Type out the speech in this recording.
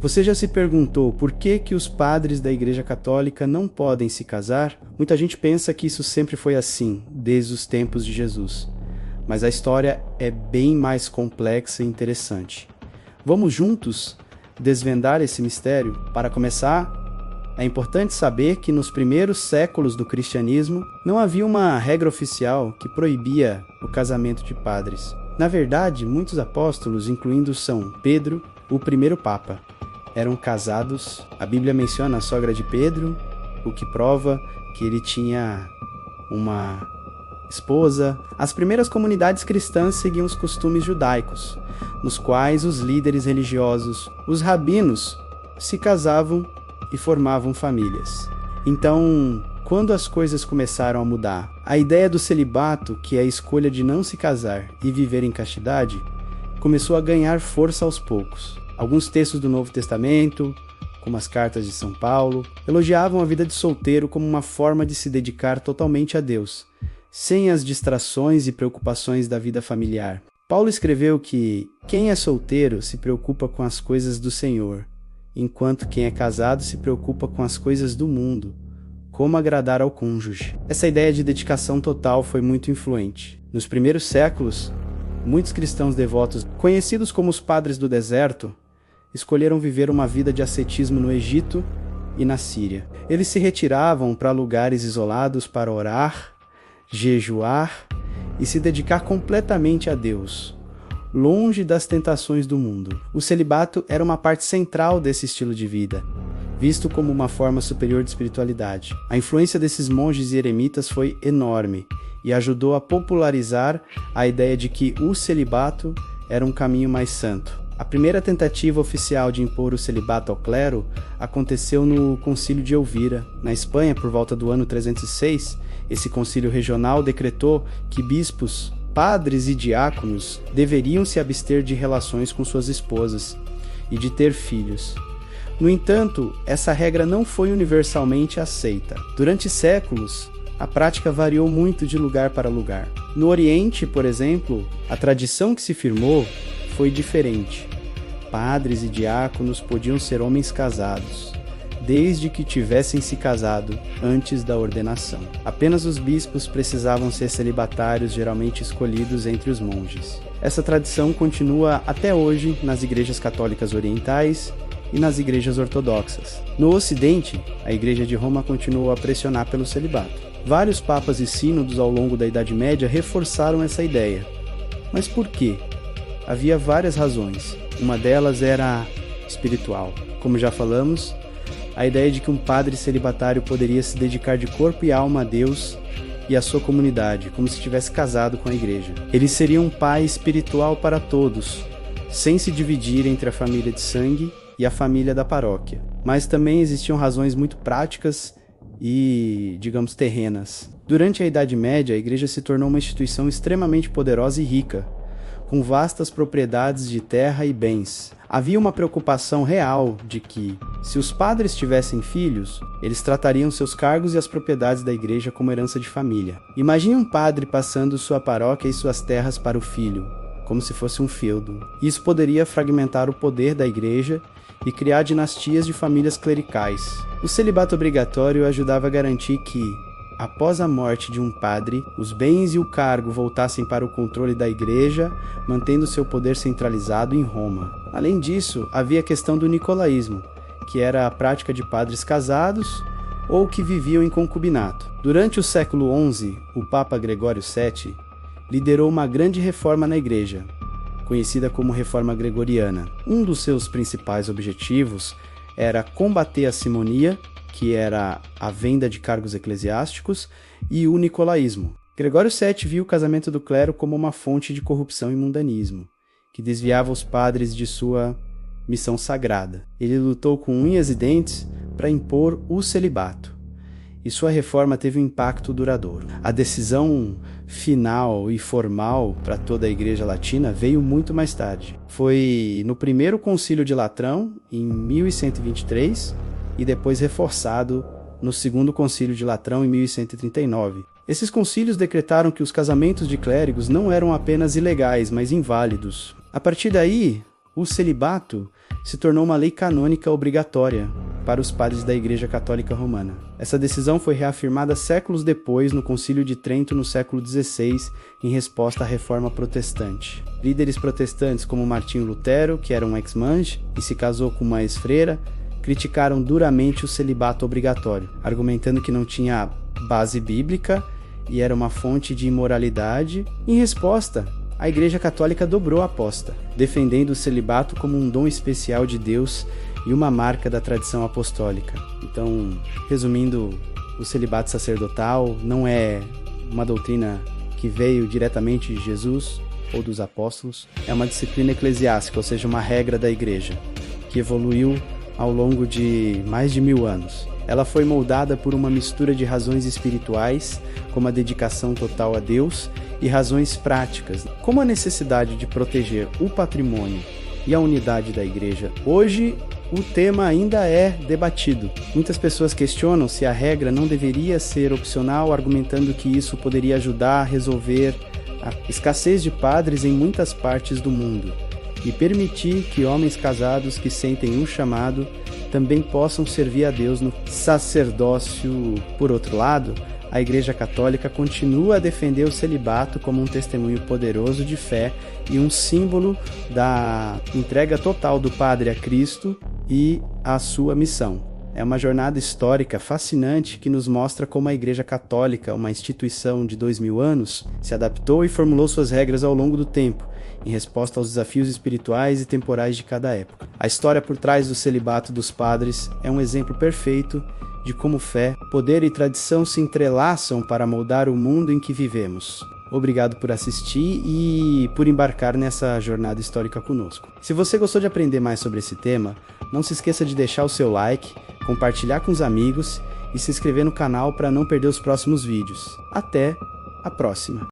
Você já se perguntou por que os padres da Igreja Católica não podem se casar? Muita gente pensa que isso sempre foi assim, desde os tempos de Jesus. Mas a história é bem mais complexa e interessante. Vamos juntos desvendar esse mistério? Para começar, é importante saber que nos primeiros séculos do cristianismo não havia uma regra oficial que proibia o casamento de padres. Na verdade, muitos apóstolos, incluindo São Pedro, o primeiro papa, eram casados. A Bíblia menciona a sogra de Pedro, o que prova que ele tinha uma esposa. As primeiras comunidades cristãs seguiam os costumes judaicos, nos quais os líderes religiosos, os rabinos, se casavam e formavam famílias. Então, quando as coisas começaram a mudar, a ideia do celibato, que é a escolha de não se casar e viver em castidade, começou a ganhar força aos poucos. Alguns textos do Novo Testamento, como as cartas de São Paulo, elogiavam a vida de solteiro como uma forma de se dedicar totalmente a Deus, sem as distrações e preocupações da vida familiar. Paulo escreveu que quem é solteiro se preocupa com as coisas do Senhor, enquanto quem é casado se preocupa com as coisas do mundo, como agradar ao cônjuge. Essa ideia de dedicação total foi muito influente. Nos primeiros séculos, muitos cristãos devotos, conhecidos como os padres do deserto, escolheram viver uma vida de ascetismo no Egito e na Síria. Eles se retiravam para lugares isolados para orar, jejuar e se dedicar completamente a Deus, longe das tentações do mundo. O celibato era uma parte central desse estilo de vida, visto como uma forma superior de espiritualidade. A influência desses monges e eremitas foi enorme e ajudou a popularizar a ideia de que o celibato era um caminho mais santo. A primeira tentativa oficial de impor o celibato ao clero aconteceu no Concílio de Elvira, na Espanha, por volta do ano 306. Esse concílio regional decretou que bispos, padres e diáconos deveriam se abster de relações com suas esposas e de ter filhos. No entanto, essa regra não foi universalmente aceita. Durante séculos, a prática variou muito de lugar para lugar. No Oriente, por exemplo, a tradição que se firmou foi diferente. Padres e diáconos podiam ser homens casados, desde que tivessem se casado antes da ordenação. Apenas os bispos precisavam ser celibatários, geralmente escolhidos entre os monges. Essa tradição continua até hoje nas igrejas católicas orientais e nas igrejas ortodoxas. No Ocidente, a Igreja de Roma continuou a pressionar pelo celibato. Vários papas e sínodos ao longo da Idade Média reforçaram essa ideia. Mas por quê? Havia várias razões. Uma delas era espiritual. Como já falamos, a ideia de que um padre celibatário poderia se dedicar de corpo e alma a Deus e à sua comunidade, como se estivesse casado com a igreja. Ele seria um pai espiritual para todos, sem se dividir entre a família de sangue e a família da paróquia. Mas também existiam razões muito práticas e, digamos, terrenas. Durante a Idade Média, a igreja se tornou uma instituição extremamente poderosa e rica, com vastas propriedades de terra e bens. Havia uma preocupação real de que, se os padres tivessem filhos, eles tratariam seus cargos e as propriedades da igreja como herança de família. Imagine um padre passando sua paróquia e suas terras para o filho, como se fosse um feudo. Isso poderia fragmentar o poder da igreja e criar dinastias de famílias clericais. O celibato obrigatório ajudava a garantir que, após a morte de um padre, os bens e o cargo voltassem para o controle da igreja, mantendo seu poder centralizado em Roma. Além disso, havia a questão do nicolaísmo, que era a prática de padres casados ou que viviam em concubinato. Durante o século XI, o Papa Gregório VII liderou uma grande reforma na igreja, conhecida como Reforma Gregoriana. Um dos seus principais objetivos era combater a simonia, que era a venda de cargos eclesiásticos, e o nicolaísmo. Gregório VII viu o casamento do clero como uma fonte de corrupção e mundanismo, que desviava os padres de sua missão sagrada. Ele lutou com unhas e dentes para impor o celibato, e sua reforma teve um impacto duradouro. A decisão final e formal para toda a Igreja Latina veio muito mais tarde. Foi no primeiro Concílio de Latrão, em 1123, e depois reforçado no segundo Concílio de Latrão, em 1139. Esses concílios decretaram que os casamentos de clérigos não eram apenas ilegais, mas inválidos. A partir daí, o celibato se tornou uma lei canônica obrigatória para os padres da Igreja Católica Romana. Essa decisão foi reafirmada séculos depois no Concílio de Trento no século XVI, em resposta à Reforma Protestante. Líderes protestantes como Martinho Lutero, que era um ex-monge e se casou com uma ex-freira, criticaram duramente o celibato obrigatório, argumentando que não tinha base bíblica e era uma fonte de imoralidade. Em resposta, a Igreja Católica dobrou a aposta, defendendo o celibato como um dom especial de Deus e uma marca da tradição apostólica. Então, resumindo, o celibato sacerdotal não é uma doutrina que veio diretamente de Jesus ou dos apóstolos, é uma disciplina eclesiástica, ou seja, uma regra da Igreja, que evoluiu ao longo de mais de 1000 anos. Ela foi moldada por uma mistura de razões espirituais, como a dedicação total a Deus, e razões práticas, como a necessidade de proteger o patrimônio e a unidade da Igreja. Hoje, o tema ainda é debatido. Muitas pessoas questionam se a regra não deveria ser opcional, argumentando que isso poderia ajudar a resolver a escassez de padres em muitas partes do mundo e permitir que homens casados que sentem um chamado também possam servir a Deus no sacerdócio. Por outro lado, a Igreja Católica continua a defender o celibato como um testemunho poderoso de fé e um símbolo da entrega total do padre a Cristo e à sua missão. É uma jornada histórica fascinante que nos mostra como a Igreja Católica, uma instituição de 2000 anos, se adaptou e formulou suas regras ao longo do tempo, em resposta aos desafios espirituais e temporais de cada época. A história por trás do celibato dos padres é um exemplo perfeito de como fé, poder e tradição se entrelaçam para moldar o mundo em que vivemos. Obrigado por assistir e por embarcar nessa jornada histórica conosco. Se você gostou de aprender mais sobre esse tema, não se esqueça de deixar o seu like, compartilhar com os amigos e se inscrever no canal para não perder os próximos vídeos. Até a próxima!